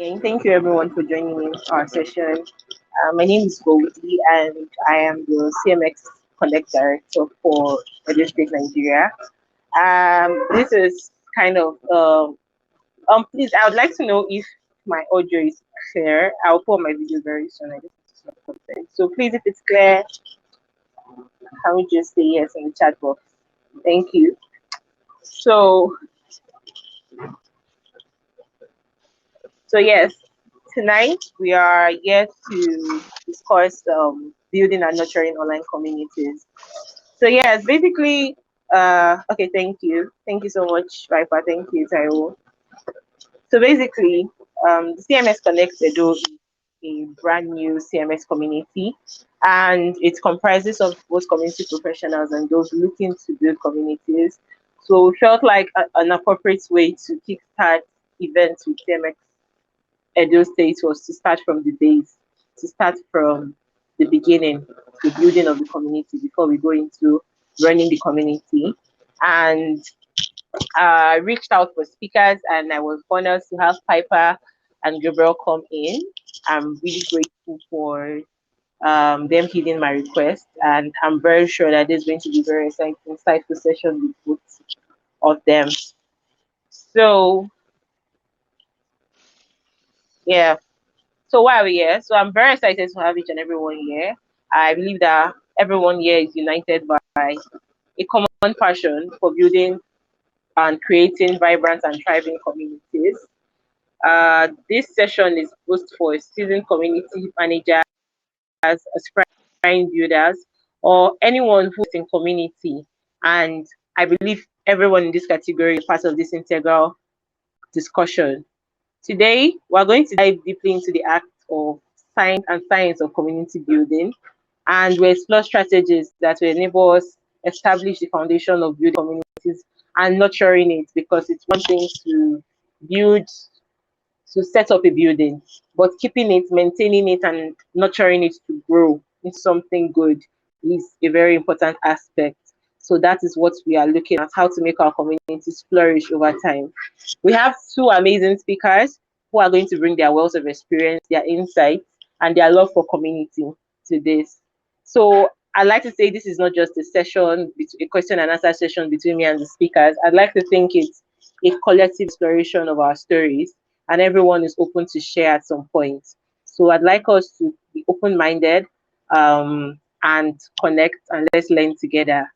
again. Thank you everyone for joining me in our session. My name is Goldie and I am the CMX Connect Director for Edo State, Nigeria. This is kind of, please, I would like to know if my audio is clear. I'll put my video very soon. I just need to stop something. So please, if it's clear, can we just say yes in the chat box? Thank you. So yes, tonight we are here to discuss building and nurturing online communities. So yes, basically, okay, thank you. Thank you so much, Viper. Thank you, Taiwo. So basically, the CMS Connect Edo is a brand new CMS community, and it comprises of both community professionals and those looking to build communities. So it felt like an appropriate way to kickstart events with CMS Edo State was to start from the base, to start from the beginning, the building of the community before we go into running the community. And I reached out for speakers and I was honored to have Piper and Gabrielle come in. I'm really grateful for them heeding my request, and I'm very sure that this is going to be very insightful session with both of them. So yeah. So why are we here? So I'm very excited to have each and everyone here. I believe that everyone here is united by a common passion for building and creating vibrant and thriving communities. This session is both for seasoned community managers, aspiring builders, or anyone who's in community. And I believe everyone in this category is part of this integral discussion. Today, we're going to dive deeply into the act of science of community building, and we explore strategies that will enable us establish the foundation of building communities and nurturing it, because it's one thing to build, to set up a building, but keeping it, maintaining it, and nurturing it to grow into something good is a very important aspect. So that is what we are looking at, how to make our communities flourish over time. We have two amazing speakers who are going to bring their wealth of experience, their insights, and their love for community to this. So I'd like to say this is not just a session, a question and answer session between me and the speakers. I'd like to think it's a collective exploration of our stories, and everyone is open to share at some point. So I'd like us to be open-minded and connect, and let's learn together.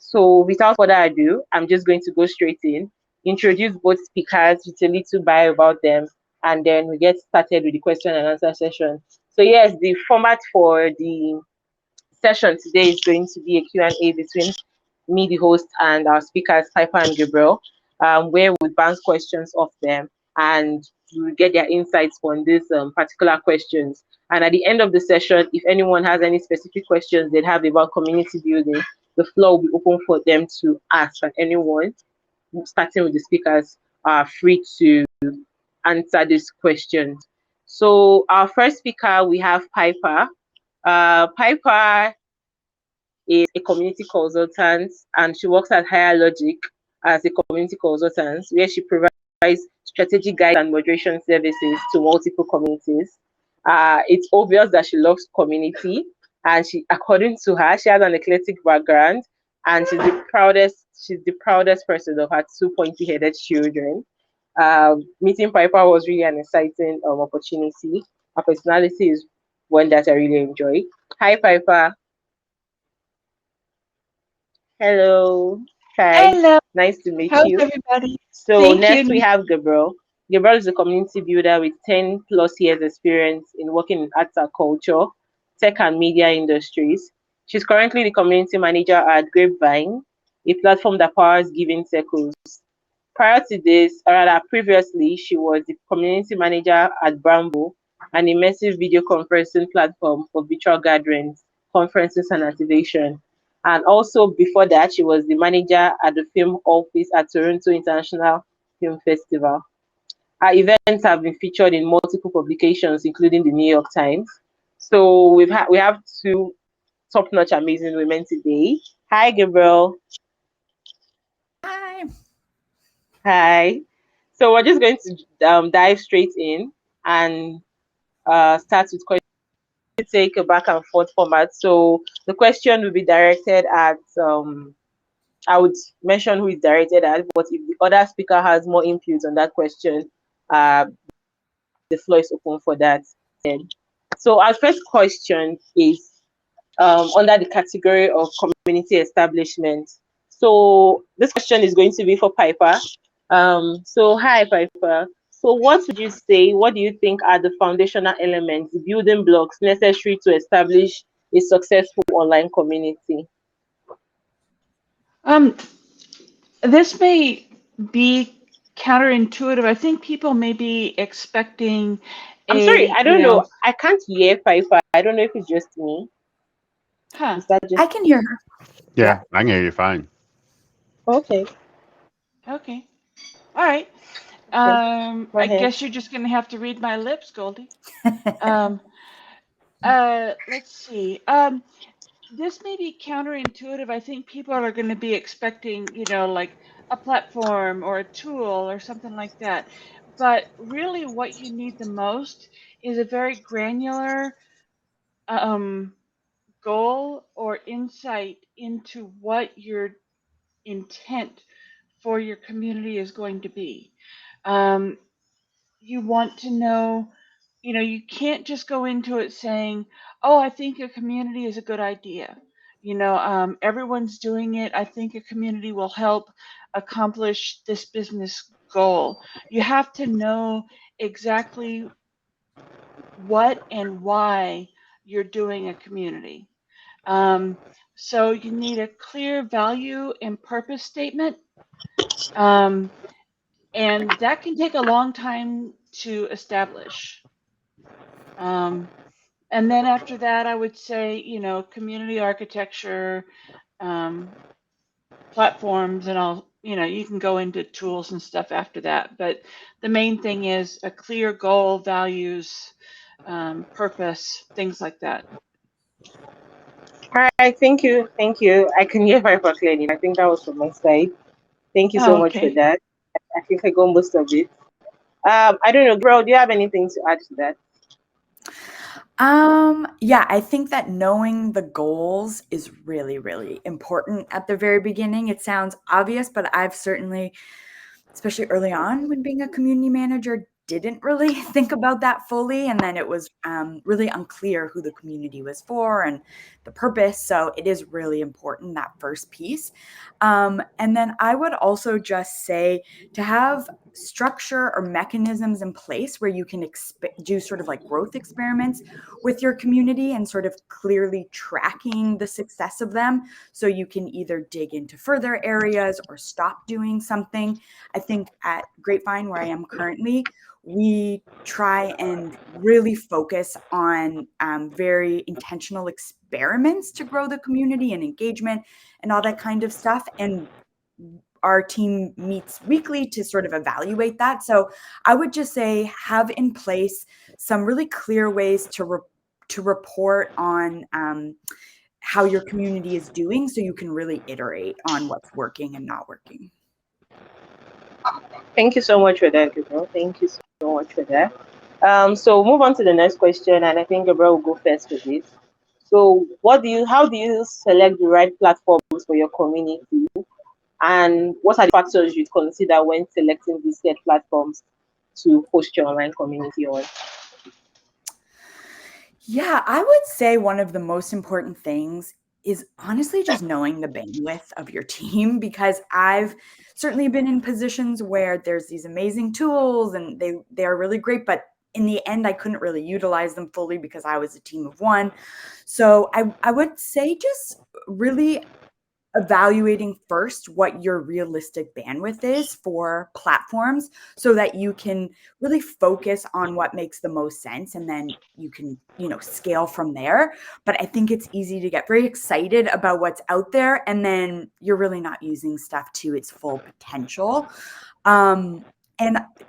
So without further ado, I'm just going to go straight in, introduce both speakers with a little bio about them, and then we get started with the question and answer session. So yes, the format for the session today is going to be a Q&A between me, the host, and our speakers, Piper and Gabrielle, where we bounce questions off them and we get their insights on these particular questions. And at the end of the session, if anyone has any specific questions they have about community building, the floor will be open for them to ask, and anyone, starting with the speakers, are free to answer these questions. So our first speaker, we have Piper. Piper is a community consultant, and she works at Higher Logic as a community consultant, where she provides strategic guidance and moderation services to multiple communities. It's obvious that she loves community, and she, according to her, she has an eclectic background, and she's the proudest person of her two pointy-headed children. Meeting Piper was really an exciting opportunity. Her personality is one that I really enjoy. Hi, Piper. Hello. Hi. Hello. Nice to meet How's you. everybody? So Thank next we you. have Gabrielle. Gabrielle is a community builder with 10 plus years experience in working in arts and culture, tech and media industries. She's currently the community manager at Grapevine, a platform that powers giving circles. Prior to this, or rather previously, she was the community manager at Bramble, an immersive video conferencing platform for virtual gatherings, conferences, and activation. And also before that, she was the manager at the film office at Toronto International Film Festival. Her events have been featured in multiple publications, including the New York Times. So we have two top-notch amazing women today. Hi, Gabrielle. Hi. Hi. So we're just going to dive straight in. and start with questions. Take a back and forth format. So the question will be directed at I would mention who is directed at, but if the other speaker has more input on that question, the floor is open for that. So our first question is under the category of community establishment. So this question is going to be for Piper. So hi Piper. So what would you say, what do you think are the foundational elements, the building blocks necessary to establish a successful online community? This may be counterintuitive. I think people may be expecting I'm sorry, I don't know. I can't hear Piper. I don't know if it's just me. Huh. Is that just I can hear her. Yeah, I can hear you fine. okay? Okay. All right. Go I ahead. guess you're just going to have to read my lips, Goldie. Let's see. This may be counterintuitive. I think people are going to be expecting, like a platform or a tool or something like that. But really, what you need the most is a very granular goal or insight into what your intent for your community is going to be. You want to know, you can't just go into it saying, oh, I think a community is a good idea. Everyone's doing it. I think a community will help accomplish this business goal. You have to know exactly what and why you're doing a community. So you need a clear value and purpose statement. And that can take a long time to establish. And then after that, I would say, community architecture, platforms, and all, you can go into tools and stuff after that. But the main thing is a clear goal, values, purpose, things like that. All right, thank you. Thank you. I can hear Piper clearly. I think that was from my side. Thank you so Oh, much for okay. that. I think I got most of it. I don't know, Gabrielle, do you have anything to add to that? Yeah, I think that knowing the goals is really, really important at the very beginning. It sounds obvious, but I've certainly, especially early on when being a community manager, didn't really think about that fully. And then it was really unclear who the community was for and the purpose. So it is really important, that first piece. And then I would also just say to have structure or mechanisms in place where you can do sort of like growth experiments with your community and sort of clearly tracking the success of them. So you can either dig into further areas or stop doing something. I think at Grapevine, where I am currently, we try and really focus on very intentional experiments to grow the community and engagement and all that kind of stuff. And our team meets weekly to sort of evaluate that. So I would just say have in place some really clear ways to report on how your community is doing so you can really iterate on what's working and not working. Thank you so much for that, Gabrielle. Thank you so much for that. So move on to the next question, and I think Gabrielle will go first with this. So how do you select the right platforms for your community? And what are the factors you'd consider when selecting these said platforms to host your online community on? Yeah, I would say one of the most important things is honestly just knowing the bandwidth of your team, because I've certainly been in positions where there's these amazing tools and they are really great, but in the end I couldn't really utilize them fully because I was a team of one. So I would say just really evaluating first what your realistic bandwidth is for platforms so that you can really focus on what makes the most sense, and then you can, scale from there. But I think it's easy to get very excited about what's out there and then you're really not using stuff to its full potential. And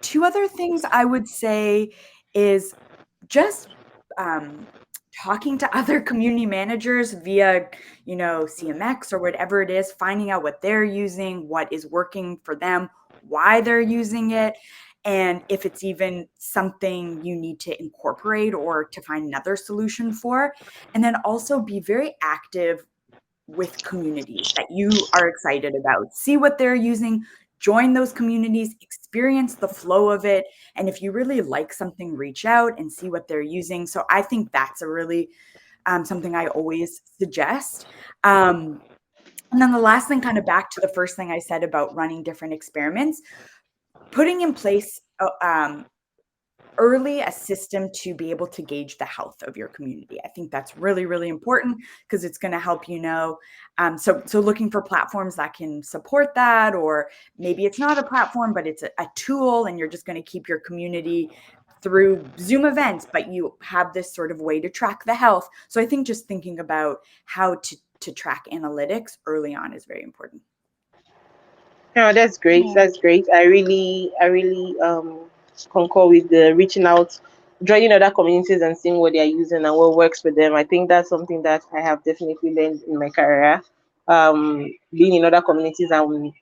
two other things I would say is just talking to other community managers via, CMX or whatever it is, finding out what they're using, what is working for them, why they're using it, and if it's even something you need to incorporate or to find another solution for. And then also be very active with communities that you are excited about. See what they're using, join those communities, experience the flow of it. And if you really like something, reach out and see what they're using. So I think that's a really something I always suggest. And then the last thing, kind of back to the first thing I said about running different experiments, putting in place early a system to be able to gauge the health of your community. I think that's really, really important because it's going to help you know. So looking for platforms that can support that, or maybe it's not a platform, but it's a tool, and you're just going to keep your community through Zoom events, but you have this sort of way to track the health. So I think just thinking about how to track analytics early on is very important. No, that's great. Yeah. That's great. I really concur with the reaching out, joining other communities and seeing what they're using and what works for them. I think that's something that I have definitely learned in my career. Being in other communities and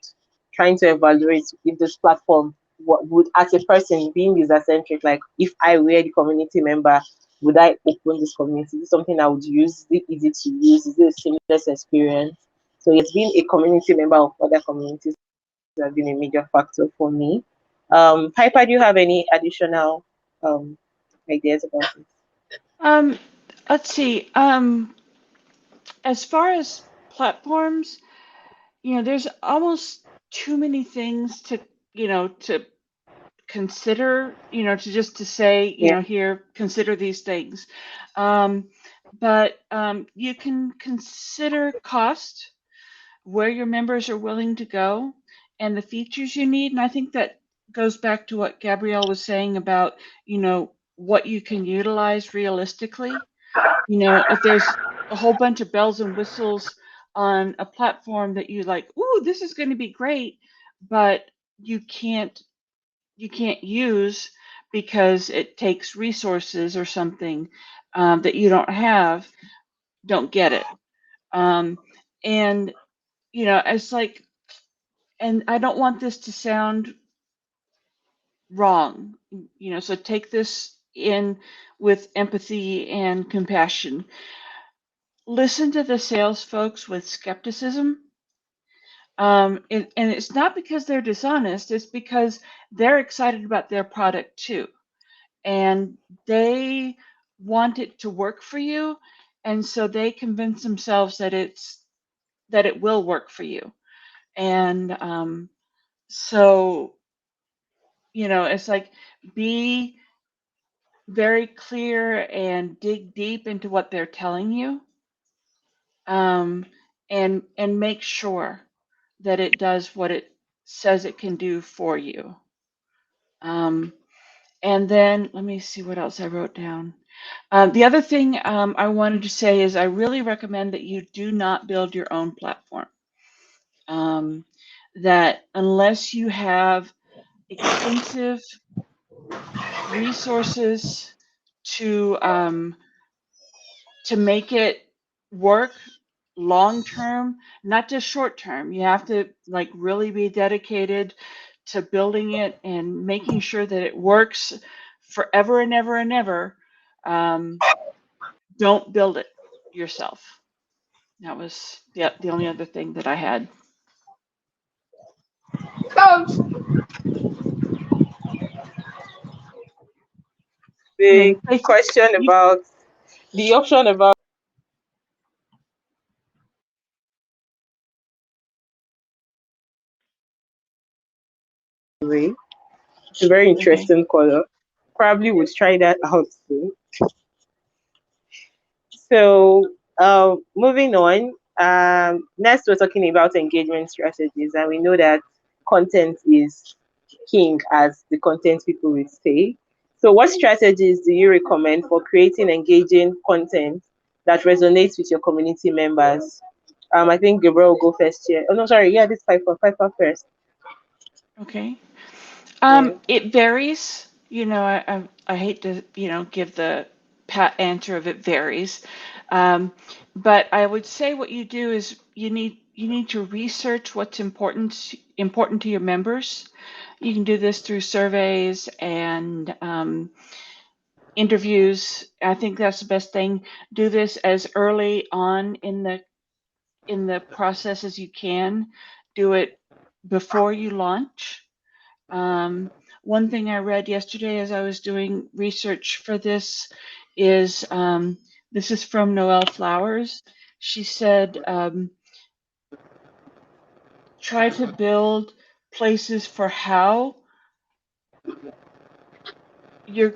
trying to evaluate if this platform would, as a person being user centric, like if I were the community member, would I open this community? Is it something I would use? Is it easy to use? Is it a seamless experience? So it's been a community member of other communities has been a major factor for me. Piper, do you have any additional ideas about it? Let's see. As far as platforms, there's almost too many things to, to consider, to say, Yeah. here, consider these things. But you can consider cost, where your members are willing to go, and the features you need. And I think that goes back to what Gabrielle was saying about, what you can utilize realistically. If there's a whole bunch of bells and whistles on a platform that you like, ooh, this is going to be great, but you can't use because it takes resources or something that you don't have, don't get it. And it's like, and I don't want this to sound wrong, so take this in with empathy and compassion. Listen to the sales folks with skepticism. And it's not because they're dishonest, it's because they're excited about their product too. And they want it to work for you. And so they convince themselves that it will work for you. And so, it's like, be very clear and dig deep into what they're telling you. And make sure that it does what it says it can do for you. And then let me see what else I wrote down. The other thing I wanted to say is I really recommend that you do not build your own platform. That unless you have extensive resources to make it work long term, not just short term. You have to like really be dedicated to building it and making sure that it works forever and ever and ever. Don't build it yourself. That was the only other thing that I had. The Hey, question about the option about way. It's a very okay. interesting color. Probably would try that out soon. So, moving on. Next, we're talking about engagement strategies, and we know that content is king, as the content people will say. So, what strategies do you recommend for creating engaging content that resonates with your community members? I think Gabriel will go first here. Oh no, sorry. Yeah, this Piper first. Okay. Yeah. It varies. I hate to, give the pat answer of it varies. But I would say what you do is you need you need to research what's important to your members. You can do this through surveys and interviews. I think that's the best thing. Do this as early on in the process as you can. Do it before you launch. One thing I read yesterday as I was doing research for this is this is from Noelle Flowers. She said, try to build places for how your,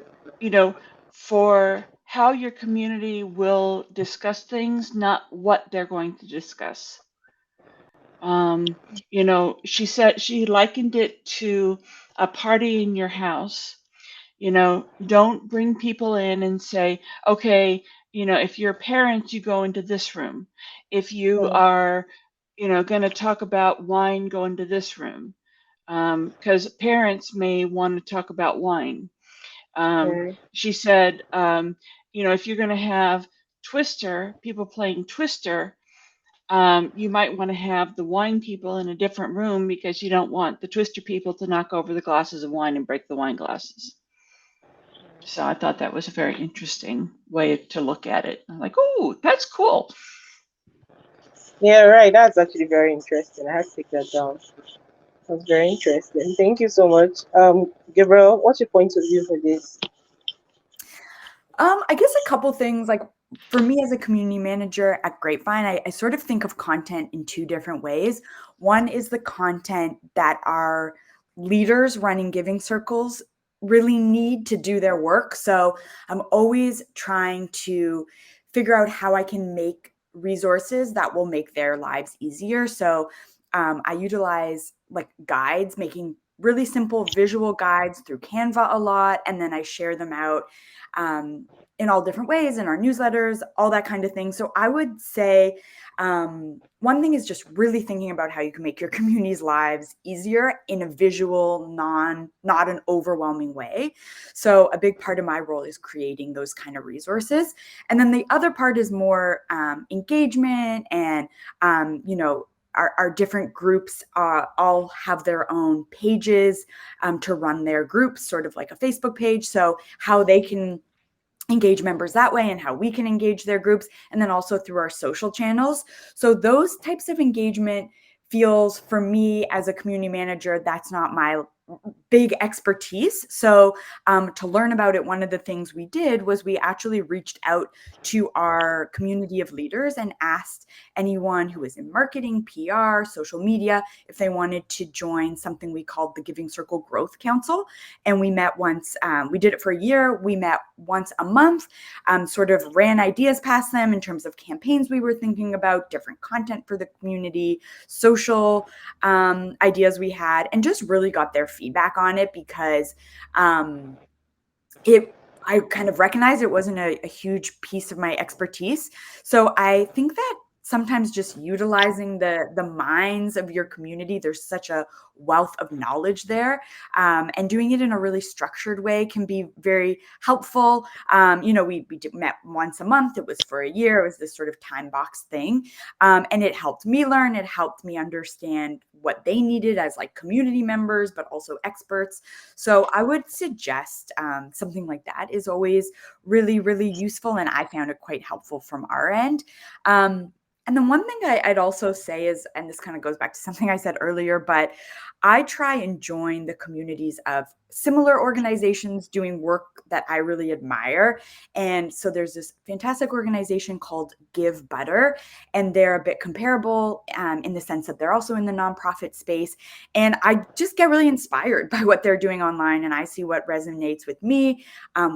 for how your community will discuss things, not what they're going to discuss. She said she likened it to a party in your house. Don't bring people in and say, okay, if you're parents, you go into this room. If you are, going to talk about wine, go into this room. Because parents may want to talk about wine. She said, if you're going to have Twister, people playing Twister, you might want to have the wine people in a different room because you don't want the Twister people to knock over the glasses of wine and break the wine glasses. So I thought that was a very interesting way to look at it. I'm like, oh, that's cool. Yeah, right. That's actually very interesting. I had to take that down. That's very interesting. Thank you so much. Gabrielle, what's your point of view for this? I guess a couple things. Like for me as a community manager at Grapevine, I sort of think of content in two different ways. One is the content that our leaders running giving circles really need to do their work. So I'm always trying to figure out how I can make resources that will make their lives easier. So I utilize like guides, making really simple visual guides through Canva a lot, and then I share them out in all different ways in our newsletters, all that kind of thing. So I would say one thing is just really thinking about how you can make your community's lives easier in a visual, not an overwhelming way. So a big part of my role is creating those kind of resources. And then the other part is more engagement and, our different groups all have their own pages to run their groups, sort of like a Facebook page. So how they can engage members that way and how we can engage their groups, and then also through our social channels. So those types of engagement feels, for me as a community manager, that's not my big expertise. So to learn about it, one of the things we did was we actually reached out to our community of leaders and asked anyone who was in marketing, PR, social media, if they wanted to join something we called the Giving Circle Growth Council. And we met once, we did it for a year. We met once a month, sort of ran ideas past them in terms of campaigns we were thinking about, different content for the community, social ideas we had, and just really got their feedback on it, because I kind of recognized it wasn't a huge piece of my expertise. So I think that sometimes just utilizing the minds of your community, there's such a wealth of knowledge there, and doing it in a really structured way can be very helpful. We met once a month. It was for a year. It was this sort of time box thing, and it helped me learn. It helped me understand what they needed as like community members, but also experts. So I would suggest something like that is always really, really useful, and I found it quite helpful from our end. And then one thing I'd also say is, and this kind of goes back to something I said earlier, but I try and join the communities of similar organizations doing work that I really admire. And so there's this fantastic organization called Give Butter, and they're a bit comparable in the sense that they're also in the nonprofit space. And I just get really inspired by what they're doing online, and I see what resonates with me,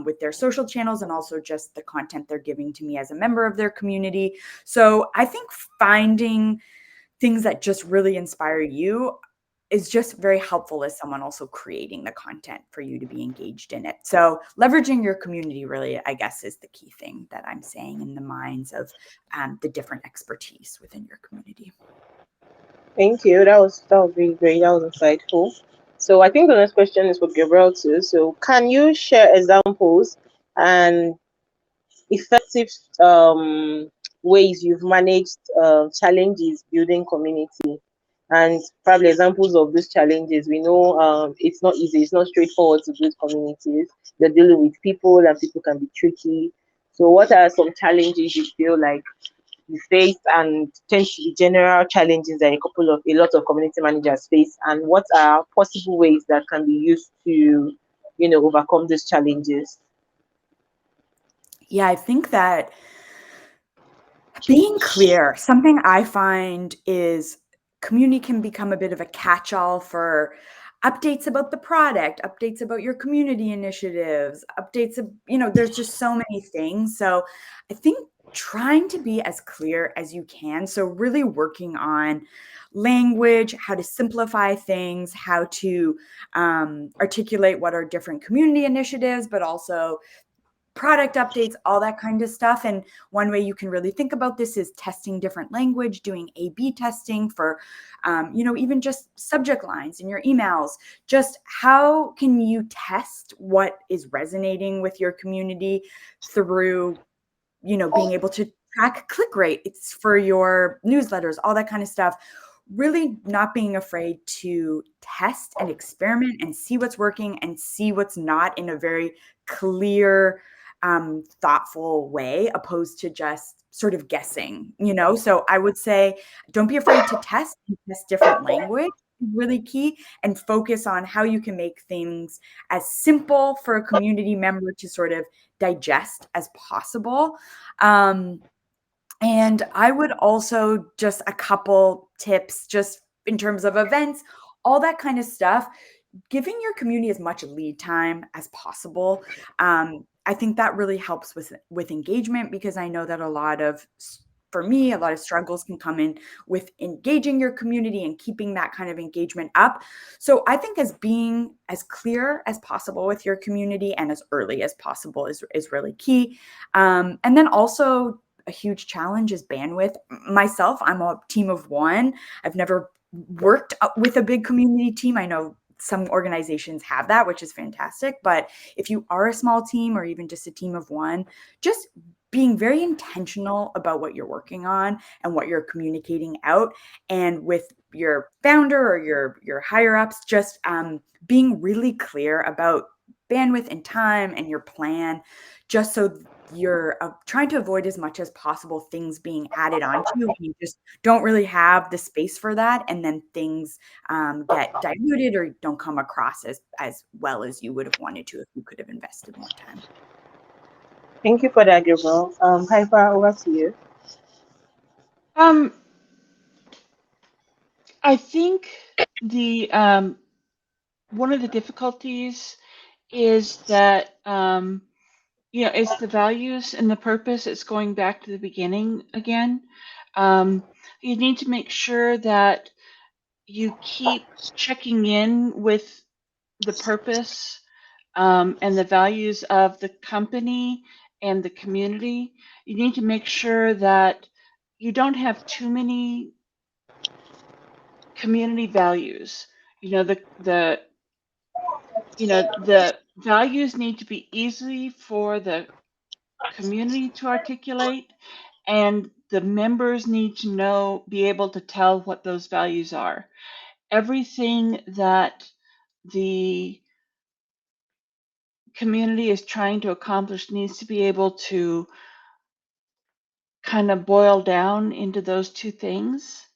with their social channels, and also just the content they're giving to me as a member of their community. So I think finding things that just really inspire you is just very helpful as someone also creating the content for you to be engaged in it. So leveraging your community really, I guess, is the key thing that I'm saying in the minds of the different expertise within your community. Thank you. That was really great. That was insightful. So I think the next question is for Gabrielle too. So can you share examples and effective ways you've managed challenges building community, and probably examples of those challenges. We know it's not easy, it's not straightforward to build communities. You're dealing with people, and people can be tricky. So what are some challenges you feel like you face, and tends to be general challenges that a lot of community managers face, and what are possible ways that can be used to, overcome these challenges? Yeah, I think that being clear, something I find is community can become a bit of a catch-all for updates about the product, updates about your community initiatives, updates of, there's just so many things. So I think trying to be as clear as you can. So really working on language, how to simplify things, how to articulate what are different community initiatives, but also product updates, all that kind of stuff. And one way you can really think about this is testing different language, doing A/B testing for, even just subject lines in your emails. Just how can you test what is resonating with your community through, being able to track click rate. It's for your newsletters, all that kind of stuff. Really not being afraid to test and experiment and see what's working and see what's not in a very clear, thoughtful way, opposed to just sort of guessing, So I would say don't be afraid to test and test different language, really key, and focus on how you can make things as simple for a community member to sort of digest as possible. And I would also, just a couple tips, just in terms of events, all that kind of stuff, giving your community as much lead time as possible. I think that really helps with engagement, because I know that for me, a lot of struggles can come in with engaging your community and keeping that kind of engagement up. So I think as being as clear as possible with your community and as early as possible is really key. And then also a huge challenge is bandwidth. Myself, I'm a team of one. I've never worked with a big community team. I know some organizations have that, which is fantastic. But if you are a small team or even just a team of one, just being very intentional about what you're working on and what you're communicating out, and with your founder or your higher ups, just being really clear about bandwidth and time and your plan, just so you're trying to avoid as much as possible things being added onto you when you just don't really have the space for that, and then things get diluted or don't come across as well as you would have wanted to if you could have invested more time. Thank you for that, Gabrielle. Piper, over to you. I think the one of the difficulties is that it's the values and the purpose. It's going back to the beginning again. You need to make sure that you keep checking in with the purpose and the values of the company and the community. You need to make sure that you don't have too many community values. The values need to be easy for the community to articulate, and the members need to be able to tell what those values are. Everything that the community is trying to accomplish needs to be able to kind of boil down into those two things.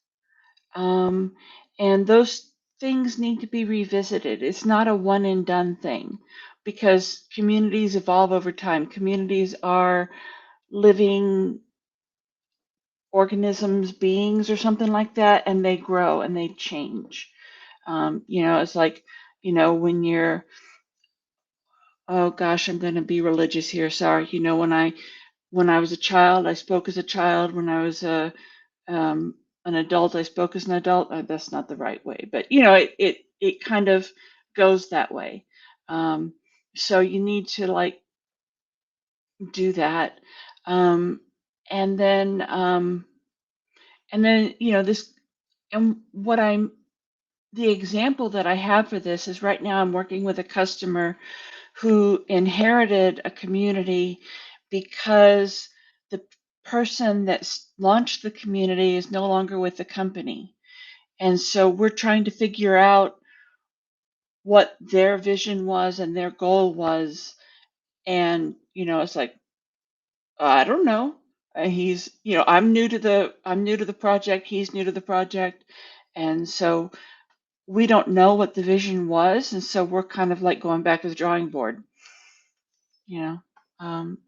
And those things need to be revisited. It's not a one and done thing, because communities evolve over time. Communities are living organisms, beings, or something like that, and they grow and they change. It's like, when you're, oh gosh, I'm going to be religious here. Sorry. When I was a child, I spoke as a child. When I was an adult, I spoke as an adult. That's not the right way, but it kind of goes that way. So you need to do that, and then this, and the example that I have for this is, right now I'm working with a customer who inherited a community because person that launched the community is no longer with the company. And so we're trying to figure out what their vision was and their goal was. And, it's like, I don't know. He's, I'm new to the project. He's new to the project. And so we don't know what the vision was. And so we're kind of like going back to the drawing board. It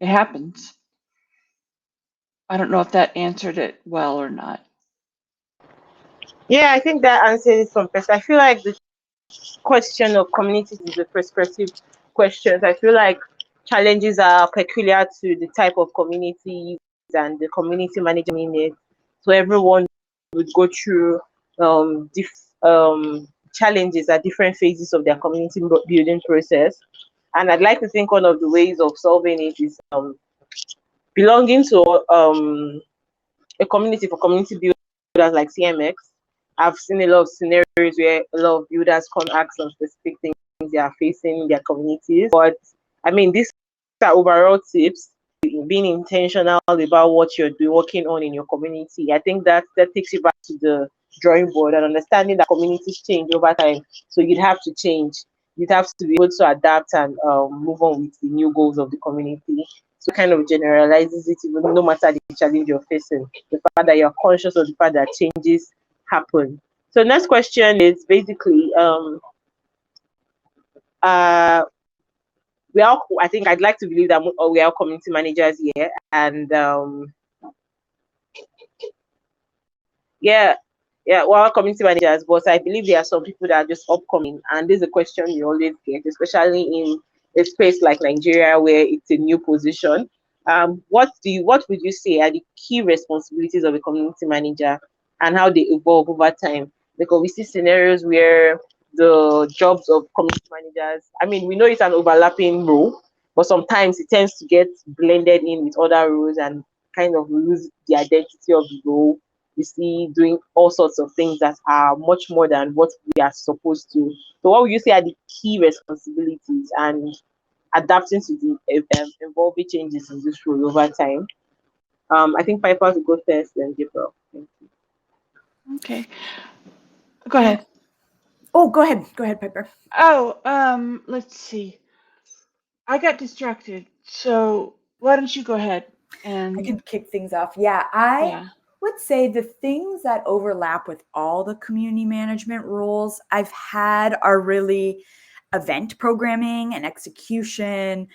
happens. I don't know if that answered it well or not. Yeah, I think that answers it from first. I feel like the question of communities is a prescriptive question. I feel like challenges are peculiar to the type of community and the community manager in it. So everyone would go through challenges at different phases of their community building process. And I'd like to think one of the ways of solving it is belonging to a community for community builders like CMX. I've seen a lot of scenarios where a lot of builders come ask on specific things they are facing in their communities. But I mean, these are overall tips. Being intentional about what you're doing, working on in your community. I think that takes you back to the drawing board and understanding that communities change over time. So you'd have to change. You'd have to be able to adapt and move on with the new goals of the community. So kind of generalizes it, even no matter the challenge you're facing. The fact that you're conscious of the fact that changes happen. So next question is basically we are, I think I'd like to believe that we are community managers here, and yeah, we're community managers, but I believe there are some people that are just upcoming, and this is a question we always get, especially in a space like Nigeria where it's a new position. What would you say are the key responsibilities of a community manager and how they evolve over time? Because we see scenarios where the jobs of community managers, I mean, we know it's an overlapping role, but sometimes it tends to get blended in with other roles and kind of lose the identity of the role. We see doing all sorts of things that are much more than what we are supposed to. So what would you say are the key responsibilities and adapting to the evolving changes in this role over time? I think Piper will go first, then Gabriel. Thank you. Okay. Go ahead. Oh, go ahead. Go ahead, Piper. Oh, let's see. I got distracted. So why don't you go ahead and I can kick things off. Yeah, I would say the things that overlap with all the community management roles I've had are really event programming and execution,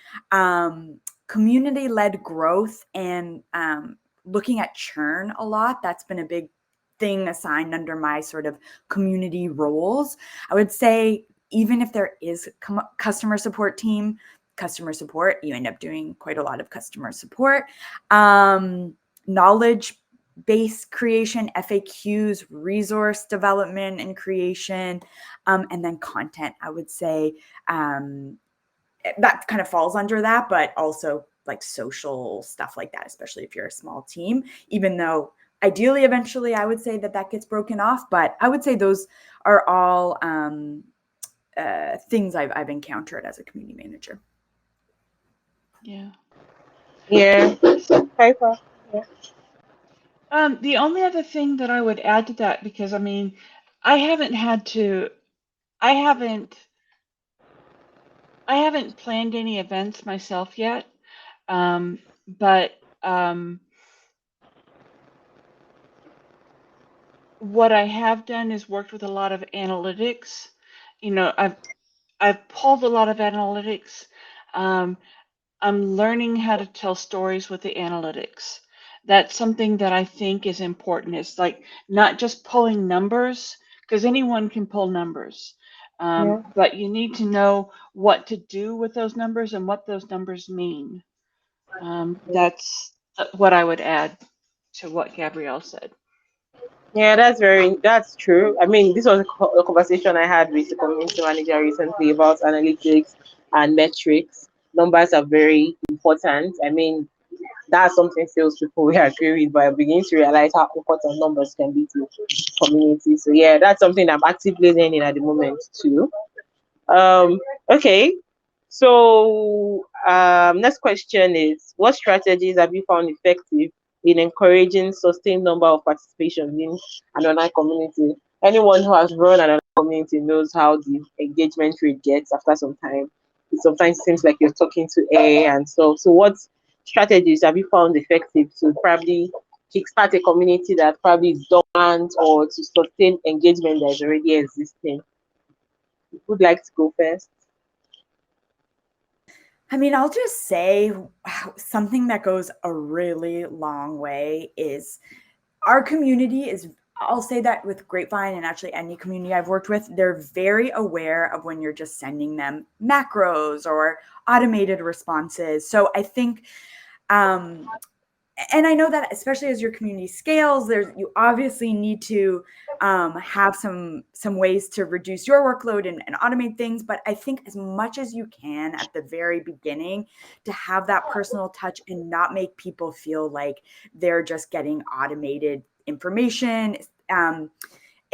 community-led growth, and looking at churn a lot. That's been a big thing assigned under my sort of community roles. I would say even if there is customer support team, customer support, you end up doing quite a lot of customer support. Knowledge base creation, FAQs, resource development and creation, and then content, I would say that kind of falls under that, but also like social stuff like that, especially if you're a small team, even though ideally, eventually, I would say that gets broken off, but I would say those are all things I've encountered as a community manager. Yeah. Piper. Yeah. The only other thing that I would add to that, because I mean, I haven't planned any events myself yet, but what I have done is worked with a lot of analytics. I've pulled a lot of analytics. I'm learning how to tell stories with the analytics. That's something that I think is important. It's like not just pulling numbers, because anyone can pull numbers. But you need to know what to do with those numbers and what those numbers mean. That's what I would add to what Gabrielle said. Yeah, that's true. I mean, this was a conversation I had with the community manager recently about analytics and metrics. Numbers are very important. I mean, that's something salespeople we agree with, but I'm beginning to realize how important numbers can be to community. So yeah, that's something I'm actively learning at the moment too. Okay. So next question is, what strategies have you found effective in encouraging sustained number of participation in an online community. Anyone who has run an online community knows how the engagement rate gets after some time. It sometimes seems like you're talking to AI and so. So what strategies have you found effective to probably kickstart a community that probably is dormant or to sustain engagement that is already existing? Who'd like to go first? I mean, I'll just say something that goes a really long way is our community is, I'll say that with Grapevine and actually any community I've worked with, they're very aware of when you're just sending them macros or automated responses. So I think, and I know that especially as your community scales, you obviously need to have some ways to reduce your workload and automate things. But I think as much as you can at the very beginning to have that personal touch and not make people feel like they're just getting automated information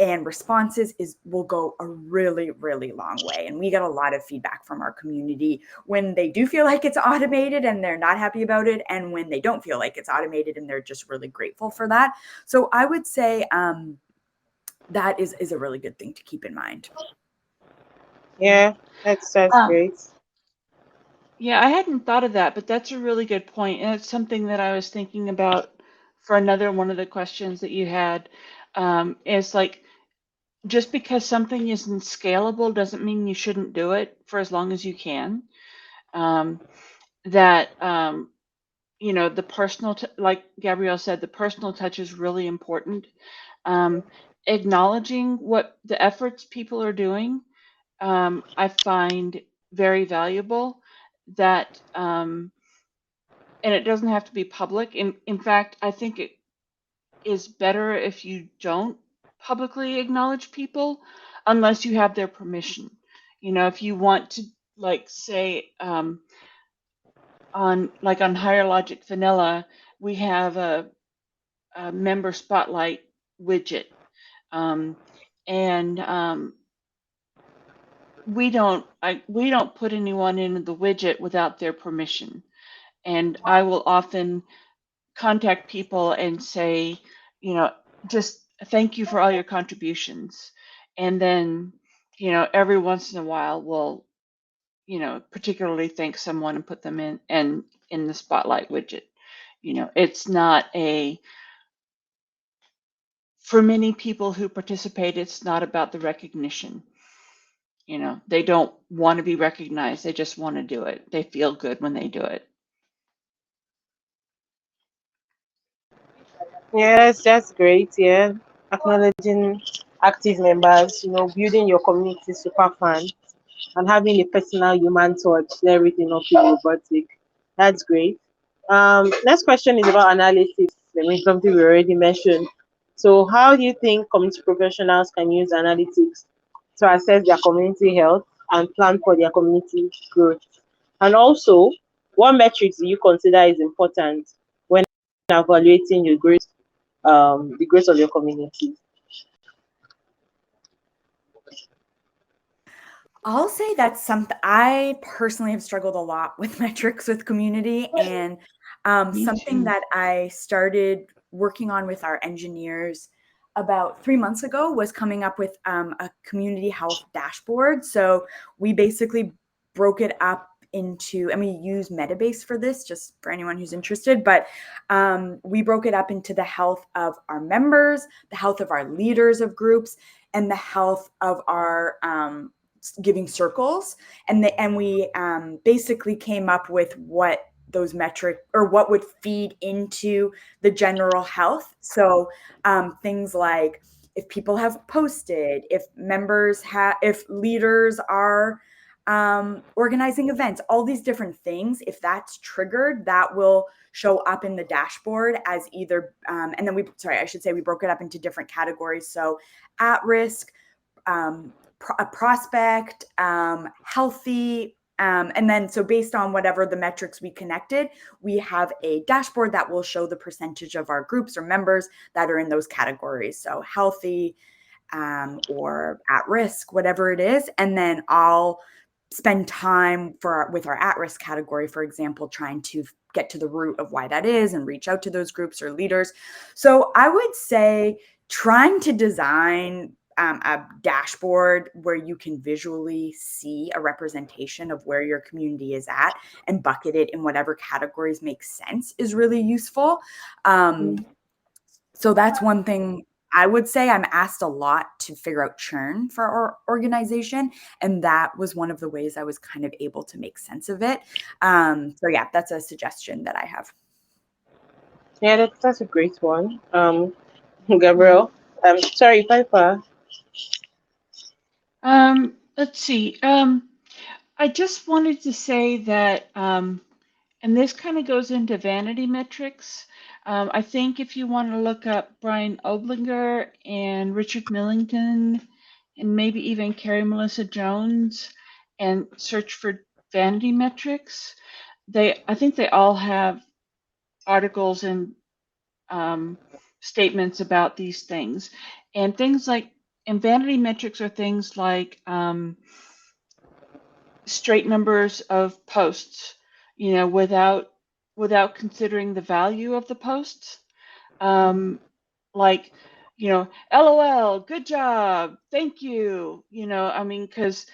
and responses will go a really, really long way. And we get a lot of feedback from our community when they do feel like it's automated and they're not happy about it, and when they don't feel like it's automated and they're just really grateful for that. So I would say that is a really good thing to keep in mind. Yeah, that's great. Yeah, I hadn't thought of that, but that's a really good point. And it's something that I was thinking about for another one of the questions that you had. Is like, just because something isn't scalable doesn't mean you shouldn't do it for as long as you can. The personal, like Gabrielle said, the personal touch is really important. Acknowledging what the efforts people are doing, I find very valuable. That and it doesn't have to be public. In fact, I think it is better if you don't publicly acknowledge people unless you have their permission. If you want to, like, say, on Higher Logic Vanilla, we have a member spotlight widget, and we don't put anyone in the widget without their permission. And I will often contact people and say, just thank you for all your contributions. And then, every once in a while we'll, particularly thank someone and put them in the spotlight widget. It's not for many people who participate, it's not about the recognition. They don't want to be recognized. They just want to do it. They feel good when they do it. Yeah, that's great. Yeah, acknowledging active members, building your community super fun and having a personal human touch, let everything not feel robotic. That's great. Next question is about analytics. I mean, something we already mentioned. So, how do you think community professionals can use analytics to assess their community health and plan for their community growth? And also, what metrics do you consider is important when evaluating your growth, the growth of your community? I'll say that's something I personally have struggled a lot with metrics with community, and something that I started working on with our engineers about 3 months ago was coming up with a community health dashboard. So we basically broke it up into, and we use Metabase for this, just for anyone who's interested, but we broke it up into the health of our members, the health of our leaders of groups, and the health of our giving circles, and we basically came up with what those metrics, or what would feed into the general health. So things like if people have posted, if members have, if leaders are organizing events, all these different things, if that's triggered, that will show up in the dashboard as either and then we broke it up into different categories. So at risk, a prospect, healthy, and then so based on whatever the metrics we connected, we have a dashboard that will show the percentage of our groups or members that are in those categories. So healthy or at risk, whatever it is. And then I'll spend time with our at risk category, for example, trying to get to the root of why that is and reach out to those groups or leaders. So I would say trying to design a dashboard where you can visually see a representation of where your community is at and bucket it in whatever categories make sense is really useful. So that's one thing I would say. I'm asked a lot to figure out churn for our organization, and that was one of the ways I was kind of able to make sense of it. So yeah, that's a suggestion that I have. Yeah, that's a great one. Gabrielle. Sorry, Piper. Let's see. I just wanted to say that, and this kind of goes into vanity metrics. I think if you want to look up Brian Oblinger and Richard Millington, and maybe even Carrie Melissa Jones, and search for vanity metrics, I think they all have articles and statements about these things. And things like, and vanity metrics are things like straight numbers of posts, you know, without considering the value of the posts. Like, you know, LOL, good job, thank you. You know, I mean, because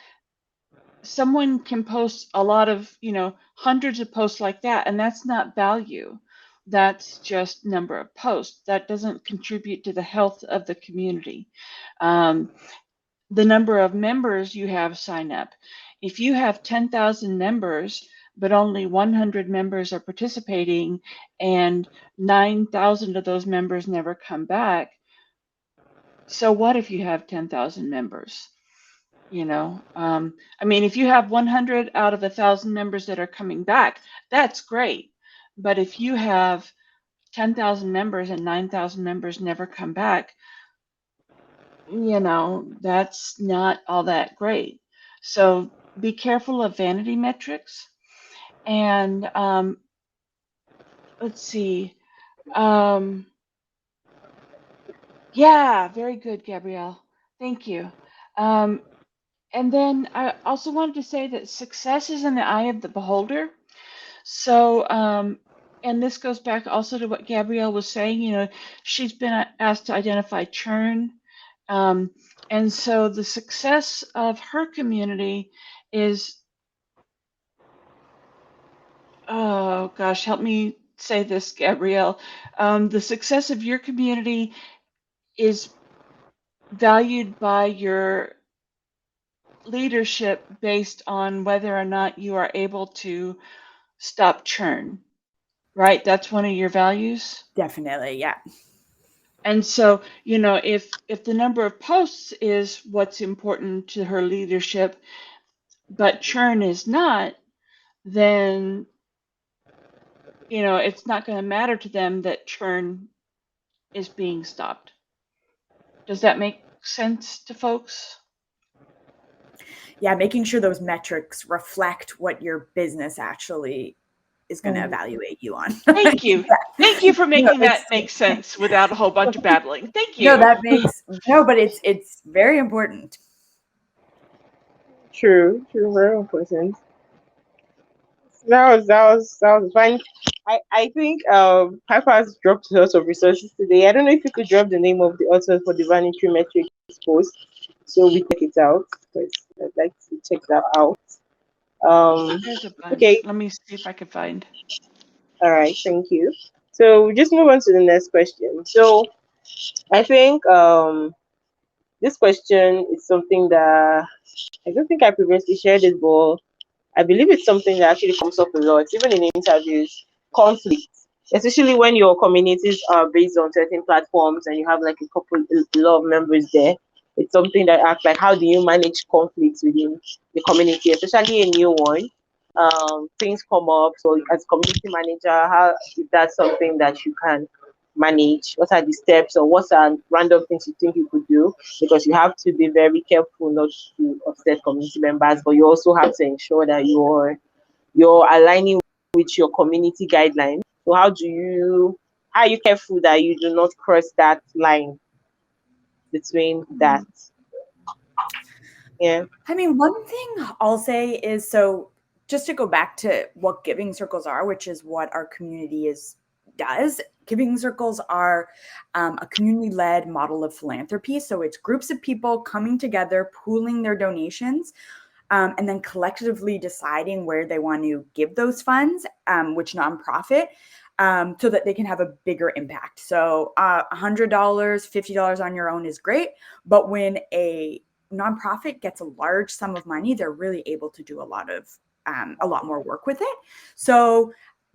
someone can post a lot of, you know, hundreds of posts like that, and that's not value. That's just number of posts. That doesn't contribute to the health of the community. The number of members you have sign up. If you have 10,000 members, but only 100 members are participating and 9,000 of those members never come back, so what if you have 10,000 members? You know, I mean, if you have 100 out of 1,000 members that are coming back, that's great. But if you have 10,000 members and 9,000 members never come back, you know, that's not all that great. So be careful of vanity metrics. And let's see. Yeah, very good, Gabrielle. Thank you. And then I also wanted to say that success is in the eye of the beholder. So, and this goes back also to what Gabrielle was saying, you know, she's been asked to identify churn. And so the success of her community is, oh gosh, help me say this, Gabrielle. The success of your community is valued by your leadership based on whether or not you are able to stop churn, right? That's one of your values. Definitely, yeah. And so, you know, if the number of posts is what's important to her leadership, but churn is not, then, you know, it's not going to matter to them that churn is being stopped. Does that make sense to folks? Yeah, making sure those metrics reflect what your business actually is going to evaluate you on. Thank you. Yeah. Thank you for making that make sense without a whole bunch of babbling. Thank you. No, that makes but it's very important. True, very important. That was fine. I think Piper has dropped lots of resources today. I don't know if you could drop the name of the author for the vanity metrics post so we check it out, because I'd like to check that out. There's a bunch. Okay. Let me see if I can find. All right, thank you. So we just move on to the next question. So I think this question is something that I don't think I previously shared it, but I believe it's something that actually comes up a lot, even in interviews. Conflict, especially when your communities are based on certain platforms and you have like a lot of members there. It's something that acts like, how do you manage conflicts within the community, especially a new one? Things come up. So as community manager, how is that something that you can manage? What are the steps, or what are random things you think you could do? Because you have to be very careful not to upset community members, but you also have to ensure that you're aligning with your community guidelines. So how are you careful that you do not cross that line between that? Yeah. I mean, one thing I'll say is, so just to go back to what giving circles are, which is what our community does. Giving circles are a community-led model of philanthropy. So it's groups of people coming together, pooling their donations, and then collectively deciding where they want to give those funds, which nonprofit, so that they can have a bigger impact. So $100, $50 on your own is great, but when a nonprofit gets a large sum of money, they're really able to do a lot more work with it. So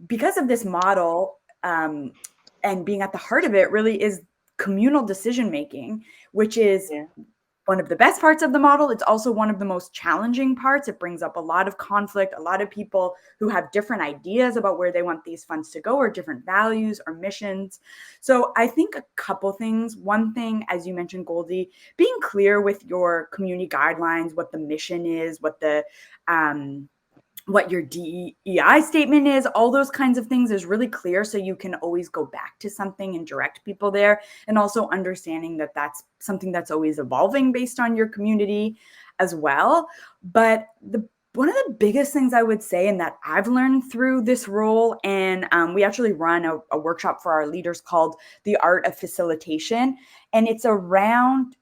because of this model, and being at the heart of it really is communal decision making, which is one of the best parts of the model. It's also one of the most challenging parts. It brings up a lot of conflict, a lot of people who have different ideas about where they want these funds to go, or different values or missions. So I think a couple things. One thing, as you mentioned, Goldie, being clear with your community guidelines, what the mission is, what your DEI statement is, all those kinds of things is really clear, so you can always go back to something and direct people there. And also understanding that that's something that's always evolving based on your community as well. But one of the biggest things I would say, and that I've learned through this role, and we actually run a workshop for our leaders called The Art of Facilitation, and it's around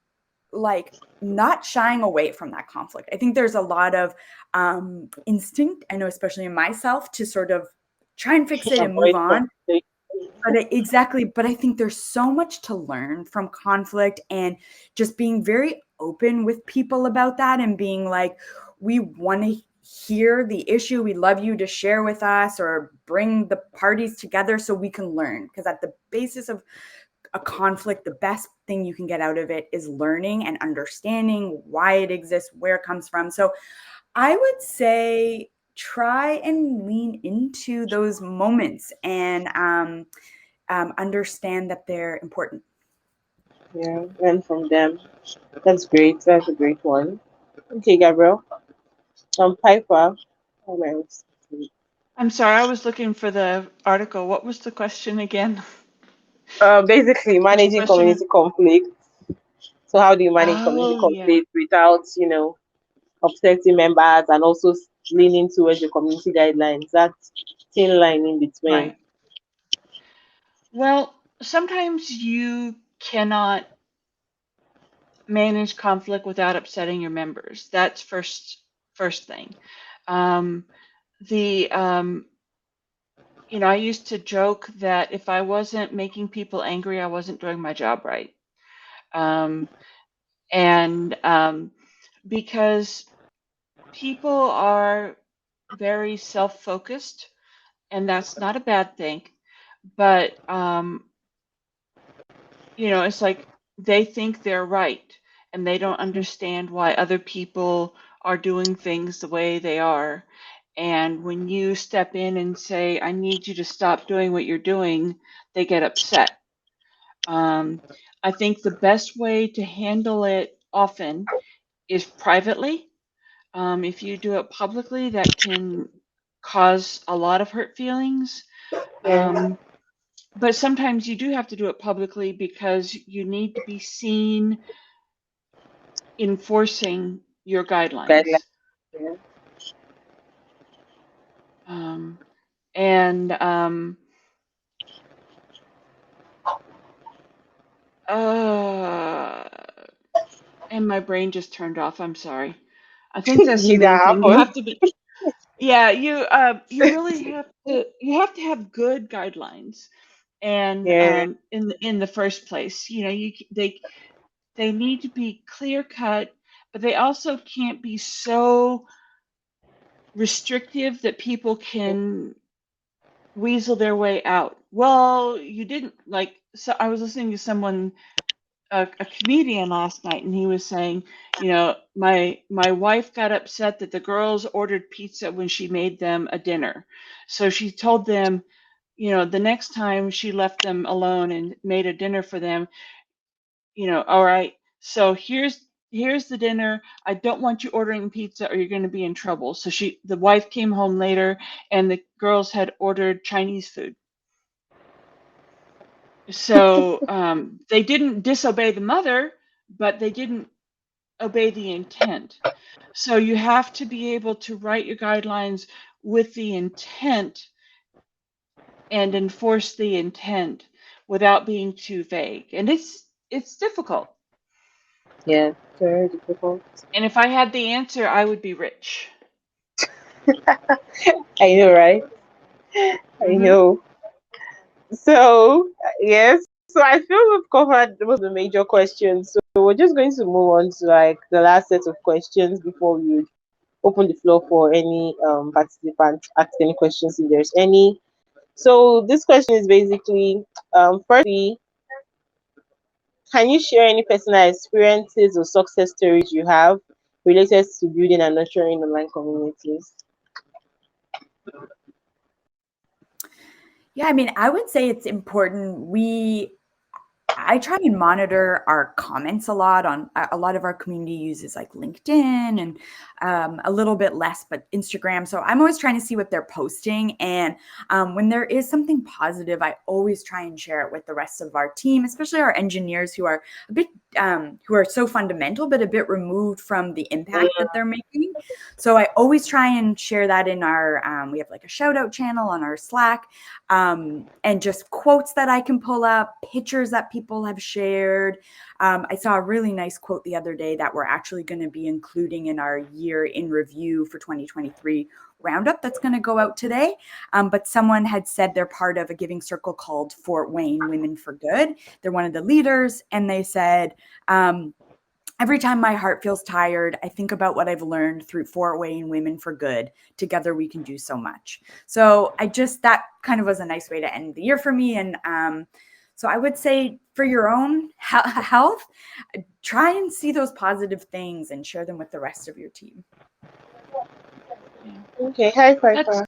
like not shying away from that conflict. I think there's a lot of instinct, I know, especially in myself, to sort of try and fix it and move on. But I think there's so much to learn from conflict, and just being very open with people about that, and being like, we want to hear the issue. We'd love you to share with us or bring the parties together so we can learn. Because at the basis of a conflict, the best thing you can get out of it is learning and understanding why it exists, where it comes from. So I would say try and lean into those moments and understand that they're important. Yeah, learn from them. That's great. That's a great one. Okay, Gabrielle. Piper. Oh, else? I'm sorry, I was looking for the article. What was the question again? Basically, managing community conflict. So how do you manage community conflict without, upsetting members, and also leaning towards the community guidelines? That thin line in between. Right. Well, sometimes you cannot manage conflict without upsetting your members. That's first thing. I used to joke that if I wasn't making people angry, I wasn't doing my job right. Because people are very self-focused, and that's not a bad thing. But, it's like they think they're right, and they don't understand why other people are doing things the way they are. And when you step in and say, I need you to stop doing what you're doing, they get upset. I think the best way to handle it often is privately. If you do it publicly, that can cause a lot of hurt feelings. But sometimes you do have to do it publicly because you need to be seen enforcing your guidelines. Yeah. And my brain just turned off. I'm sorry. I think that's the main thing. You have to be. Yeah, you really have to have good guidelines, and in the first place, they need to be clear cut, but they also can't be so restrictive that people can weasel their way out. Well, you didn't like. So I was listening to someone, a comedian last night, and he was saying, my wife got upset that the girls ordered pizza when she made them a dinner. So she told them, the next time she left them alone and made a dinner for them, all right, so here's the dinner. I don't want you ordering pizza or you're going to be in trouble. So the wife came home later and the girls had ordered Chinese food. So they didn't disobey the mother, but they didn't obey the intent. So you have to be able to write your guidelines with the intent and enforce the intent without being too vague. And it's difficult. Yeah, very difficult. And if I had the answer, I would be rich. I know, right? I know. So, yes. So I feel we've covered most of the major questions. So we're just going to move on to like the last set of questions before we open the floor for any participants ask any questions if there's any. So this question is basically, firstly, can you share any personal experiences or success stories you have related to building and nurturing online communities? Yeah, I mean, I would say it's important. I try and monitor our comments a lot. On a lot of our community uses like LinkedIn and a little bit less, but Instagram. So I'm always trying to see what they're posting. And when there is something positive, I always try and share it with the rest of our team, especially our engineers who are a bit, who are so fundamental, but a bit removed from the impact that they're making. So I always try and share that in our, we have like a shout out channel on our Slack, and just quotes that I can pull up, pictures that people have shared. I saw a really nice quote the other day that we're actually going to be including in our year in review for 2023 roundup that's going to go out today. But someone had said they're part of a giving circle called Fort Wayne Women for Good. They're one of the leaders, and they said, every time my heart feels tired, I think about what I've learned through Fort Wayne Women for Good. Together we can do so much. So that kind of was a nice way to end the year for me. And so I would say for your own health, try and see those positive things and share them with the rest of your team. Okay, hi, Piper.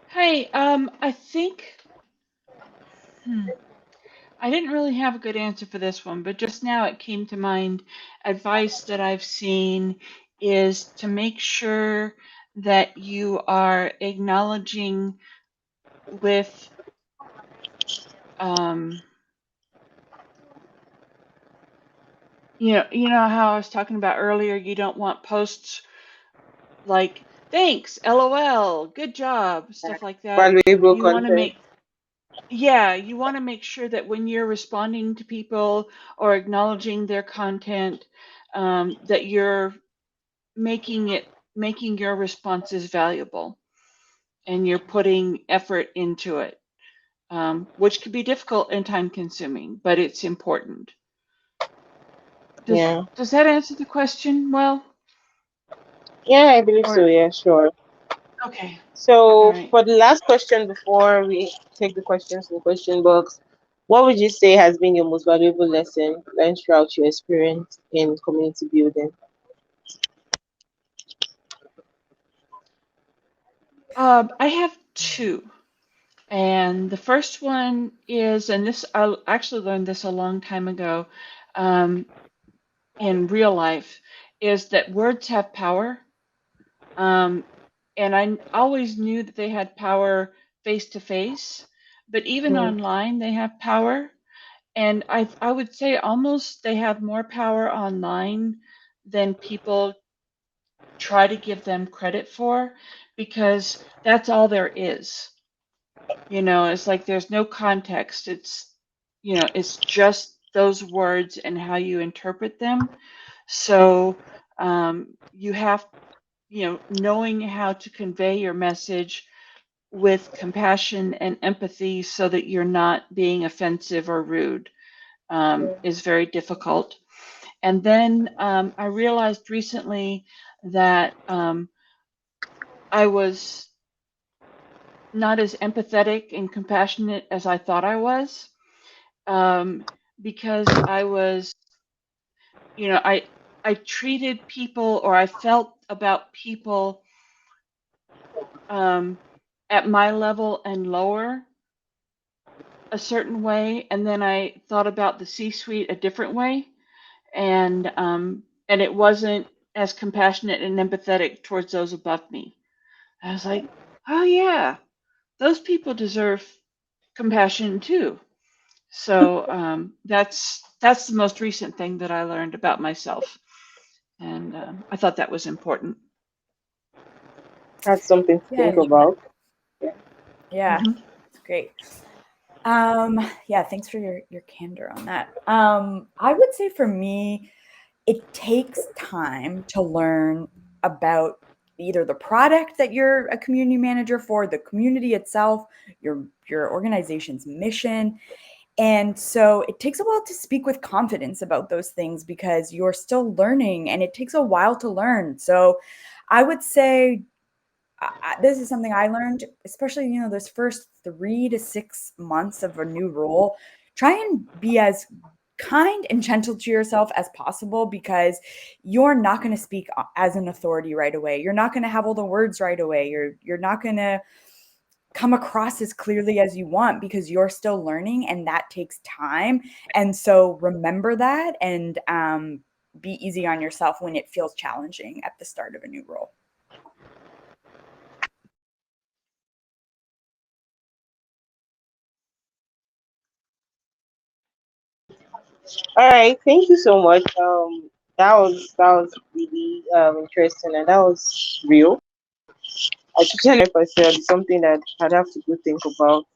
Hi, I think I didn't really have a good answer for this one, but just now it came to mind. Advice that I've seen is to make sure that you are acknowledging with you know how I was talking about earlier, you don't want posts like thanks, LOL, good job, stuff like that. Valuable You want to content. you want to make sure that when you're responding to people or acknowledging their content, that you're making your responses valuable and you're putting effort into it, which could be difficult and time consuming, but it's important. Does that answer the question well? Yeah, I believe so. Yeah, sure. Okay. So Right. for the last question before we take the questions from the question box, what would you say has been your most valuable lesson learned throughout your experience in community building? I have two. And the first one is, and this I actually learned this a long time ago, in real life, is that words have power. And I always knew that they had power face to face, but even online they have power. And I would say almost they have more power online than people try to give them credit for, because that's all there is. It's like there's no context. It's just those words and how you interpret them. So you have, knowing how to convey your message with compassion and empathy so that you're not being offensive or rude is very difficult. And then I realized recently that I was not as empathetic and compassionate as I thought I was, because I was, I treated people, or I felt about people at my level and lower a certain way, and then I thought about the C-suite a different way, and it wasn't as compassionate and empathetic towards those above me. I was like, oh yeah, those people deserve compassion too. So that's the most recent thing that I learned about myself. And I thought that was important. That's something to think about. Yeah, Mhm. great. Yeah, thanks for your candor on that. I would say for me, it takes time to learn about either the product that you're a community manager for, the community itself, your organization's mission. And so it takes a while to speak with confidence about those things because you're still learning and it takes a while to learn. So I would say this is something I learned, especially, those first 3 to 6 months of a new role. Try and be as kind and gentle to yourself as possible because you're not going to speak as an authority right away. You're not going to have all the words right away. You're not going to come across as clearly as you want because you're still learning and that takes time. And so remember that and be easy on yourself when it feels challenging at the start of a new role. All right, thank you so much. That was really interesting, and that was real. I totally myself something that I'd have to go think about.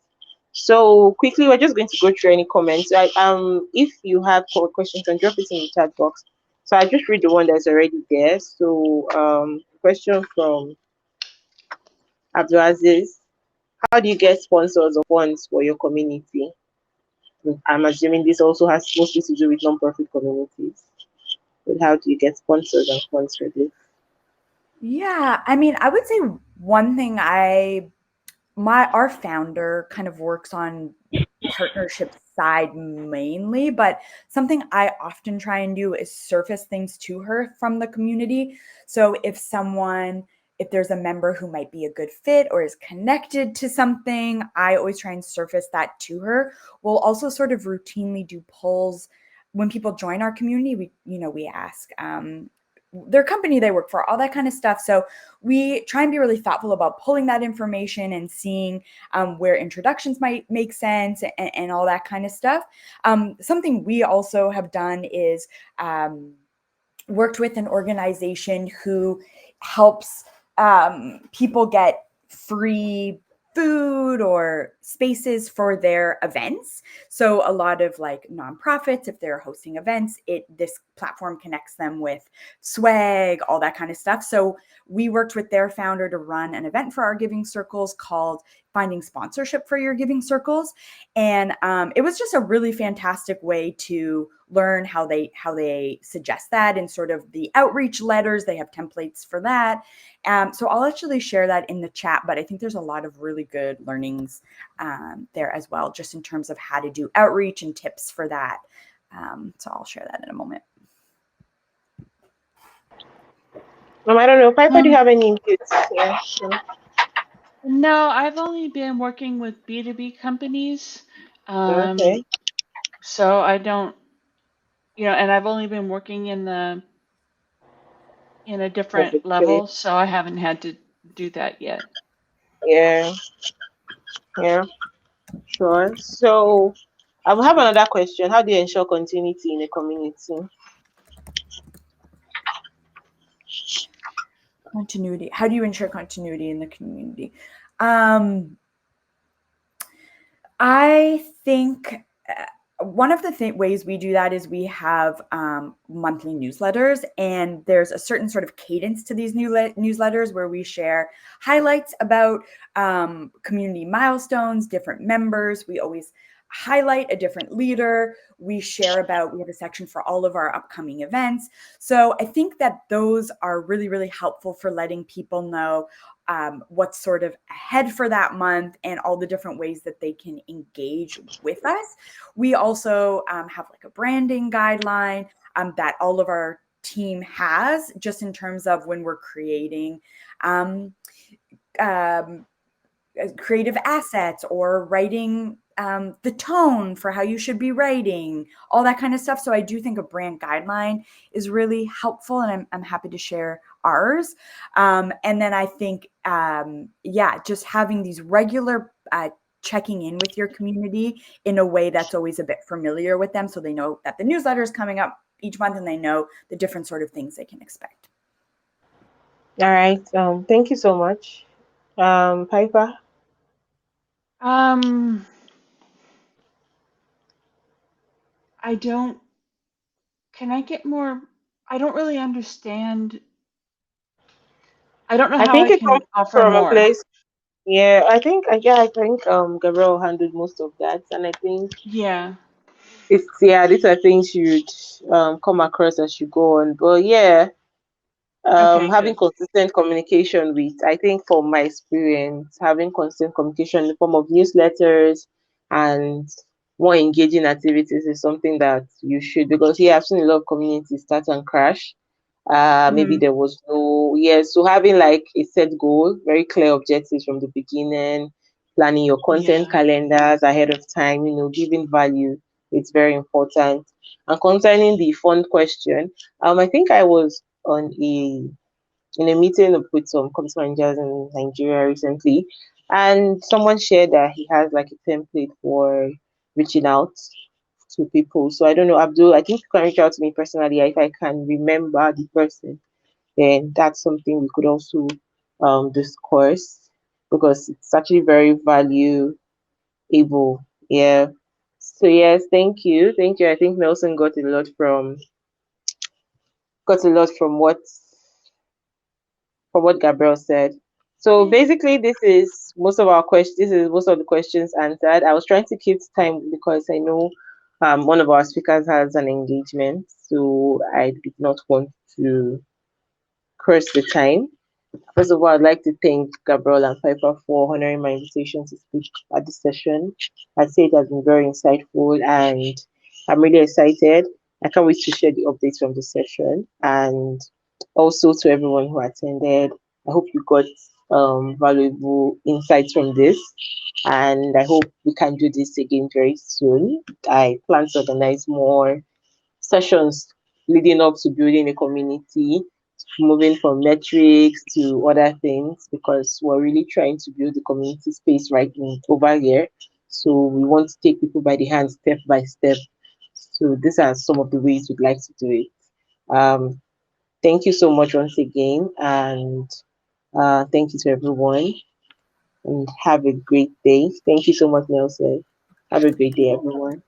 So quickly, we're just going to go through any comments. If you have questions, can drop it in the chat box. So I just read the one that's already there. So question from Abdulaziz: how do you get sponsors or funds for your community? I'm assuming this also has mostly to do with non-profit communities. But how do you get sponsors and funds for this? Yeah, I mean, I would say one thing our founder kind of works on partnership side mainly, but something I often try and do is surface things to her from the community. So if there's a member who might be a good fit or is connected to something, I always try and surface that to her. We'll also sort of routinely do polls when people join our community. We ask their company they work for, all that kind of stuff. So we try and be really thoughtful about pulling that information and seeing where introductions might make sense and all that kind of stuff. Something we also have done is worked with an organization who helps people get free food or spaces for their events. So a lot of like nonprofits, if they're hosting events, this platform connects them with swag, all that kind of stuff. So we worked with their founder to run an event for our giving circles called Finding Sponsorship for Your Giving Circles. And it was just a really fantastic way to learn how they suggest that and sort of the outreach letters. They have templates for that. So I'll actually share that in the chat, but I think there's a lot of really good learnings there as well, just in terms of how to do outreach and tips for that. So I'll share that in a moment. I don't know. Piper, do you have any inputs? Yeah. Sure. No, I've only been working with B2B companies. Okay. So I don't, and I've only been working in a different Public level, so I haven't had to do that yet. Yeah. Yeah. Sure. So I will have another question. How do you ensure continuity in a community? Continuity. How do you ensure continuity in the community? I think one of the ways we do that is we have monthly newsletters, and there's a certain sort of cadence to these newsletters where we share highlights about community milestones, different members. We always highlight a different leader. We have a section for all of our upcoming events. So I think that those are really, really helpful for letting people know what's sort of ahead for that month and all the different ways that they can engage with us. We also have like a branding guideline that all of our team has, just in terms of when we're creating creative assets or writing the tone for how you should be writing, all that kind of stuff. So I do think a brand guideline is really helpful, and I'm happy to share ours. And then I think, just having these regular checking in with your community in a way that's always a bit familiar with them, so they know that the newsletter is coming up each month, and they know the different sort of things they can expect. All right. Thank you so much. Piper? Can I get more? I don't really understand. I don't know I how I think it comes can offer from a more. place. Yeah, I think Gabrielle handled most of that, and I think Yeah. these are things you'd come across as you go on. But yeah, Okay, having good. consistent communication with, I think from my experience, having consistent communication in the form of newsletters and more engaging activities is something that you should, because yeah, I've seen a lot of communities start and crash. Maybe Mhm. there was no, yeah, so having like a set goal, very clear objectives from the beginning, planning your content Yeah. calendars ahead of time, giving value, it's very important. And concerning the fund question, I think I was in a meeting with some community managers in Nigeria recently, and someone shared that he has like a template for reaching out to people. So I don't know, Abdul, I think you can reach out to me personally if I can remember the person. Then that's something we could also discuss, because it's actually very valuable. Yeah. So yes, thank you. Thank you. I think Nelson got a lot from what Gabrielle said. So Yay. basically, this is most of our questions. This is most of the questions answered. I was trying to keep time because I know one of our speakers has an engagement, so I did not want to cross the time. First of all, I'd like to thank Gabrielle and Piper for honoring my invitation to speak at this session. I'd say it has been very insightful, and I'm really excited. I can't wait to share the updates from the session. And also to everyone who attended, I hope you got valuable insights from this. And I hope we can do this again very soon. I plan to organize more sessions leading up to building a community, moving from metrics to other things, because we're really trying to build the community space right in over here. So we want to take people by the hand step by step. So these are some of the ways we'd like to do it. Um, Thank you so much once again, and thank you to everyone, and have a great day. Thank you so much, Nelson. Have a great day, everyone.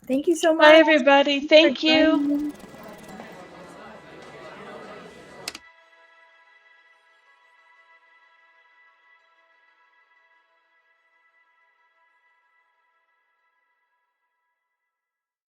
Thank you so Bye, much everybody. for Thank you. joining.